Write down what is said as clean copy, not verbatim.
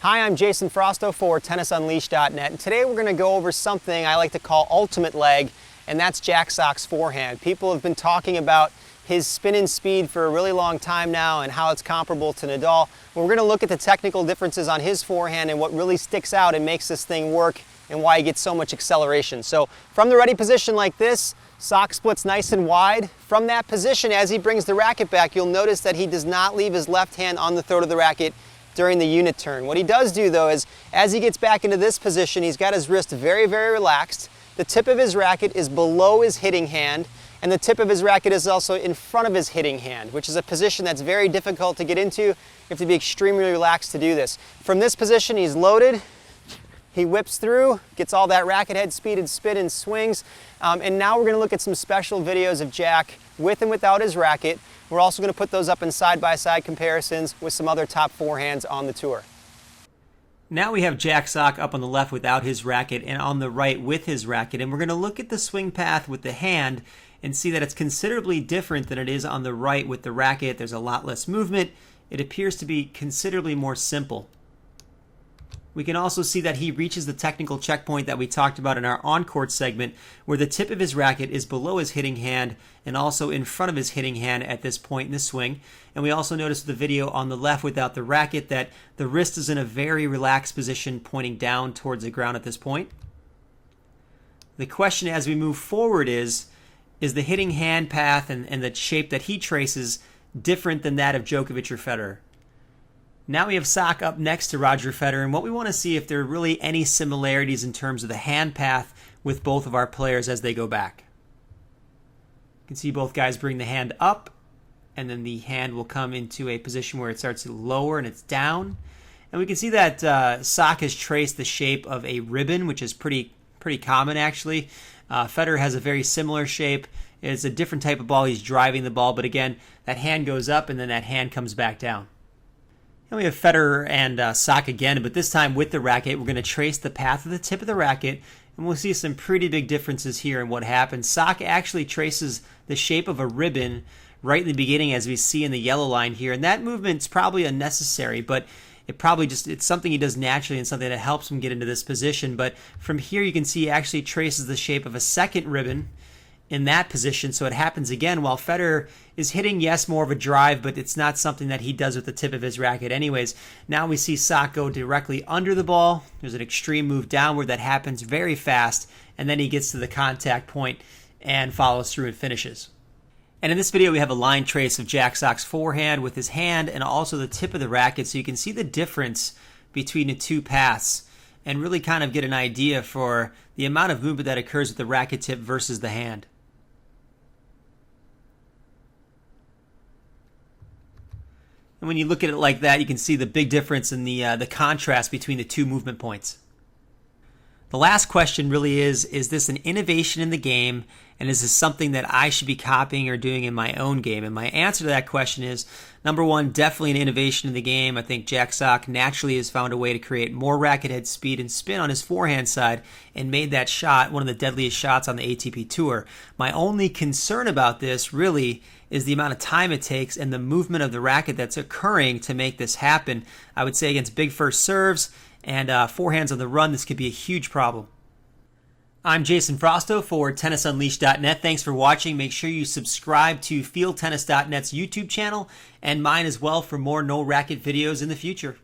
Hi, I'm Jason Frausto for TennisUnleashed.net, and today we're going to go over something I like to call ultimate leg, and that's Jack Sock's forehand. People have been talking about his spin and speed for a really long time now and how it's comparable to Nadal. We're going to look at the technical differences on his forehand and what really sticks out and makes this thing work and why he gets so much acceleration. So from the ready position like this, Sock splits nice and wide. From that position, as he brings the racket back, you'll notice that he does not leave his left hand on the throat of the racket during the unit turn. What he does do though is, as he gets back into this position, he's got his wrist very, very relaxed. The tip of his racket is below his hitting hand, and the tip of his racket is also in front of his hitting hand, which is a position that's very difficult to get into. You have to be extremely relaxed to do this. From this position, he's loaded. He whips through, gets all that racket head speed and spin and swings. And now we're going to look at some special videos of Jack with and without his racket. We're also going to put those up in side-by-side comparisons with some other top forehands on the tour. Now we have Jack Sock up on the left without his racket and on the right with his racket. And we're going to look at the swing path with the hand and see that it's considerably different than it is on the right with the racket. There's a lot less movement. It appears to be considerably more simple. We can also see that he reaches the technical checkpoint that we talked about in our on-court segment, where the tip of his racket is below his hitting hand and also in front of his hitting hand at this point in the swing. And we also notice the video on the left without the racket that the wrist is in a very relaxed position pointing down towards the ground at this point. The question as we move forward is the hitting hand path and the shape that he traces different than that of Djokovic or Federer? Now we have Sock up next to Roger Federer, and what we want to see if there are really any similarities in terms of the hand path with both of our players as they go back. You can see both guys bring the hand up, and then the hand will come into a position where it starts to lower and it's down. And we can see that Sock has traced the shape of a ribbon, which is pretty common actually. Federer has a very similar shape. It's a different type of ball. He's driving the ball, but again, that hand goes up and then that hand comes back down. And we have Federer and Sock again, but this time with the racket. We're going to trace the path of the tip of the racket, and we'll see some pretty big differences here in what happens. Sock actually traces the shape of a ribbon right in the beginning, as we see in the yellow line here, and that movement's probably unnecessary, but it's something he does naturally and something that helps him get into this position. But from here you can see he actually traces the shape of a second ribbon in that position, so it happens again while Federer is hitting, yes, more of a drive, but it's not something that he does with the tip of his racket anyways. Now we see Sock go directly under the ball. There's an extreme move downward that happens very fast, and then he gets to the contact point and follows through and finishes. And in this video we have a line trace of Jack Sock's forehand with his hand and also the tip of the racket, so you can see the difference between the two paths and really kind of get an idea for the amount of movement that occurs with the racket tip versus the hand. And when you look at it like that, you can see the big difference in the contrast between the two movement points. The last question really is this an innovation in the game, and is this something that I should be copying or doing in my own game? And my answer to that question is, number one, definitely an innovation in the game. I think Jack Sock naturally has found a way to create more racket head speed and spin on his forehand side and made that shot one of the deadliest shots on the ATP Tour. My only concern about this really is the amount of time it takes and the movement of the racket that's occurring to make this happen. I would say against big first serves and forehands on the run, this could be a huge problem. I'm Jason Frausto for TennisUnleashed.net. Thanks for watching. Make sure you subscribe to FieldTennis.net's YouTube channel and mine as well for more no racket videos in the future.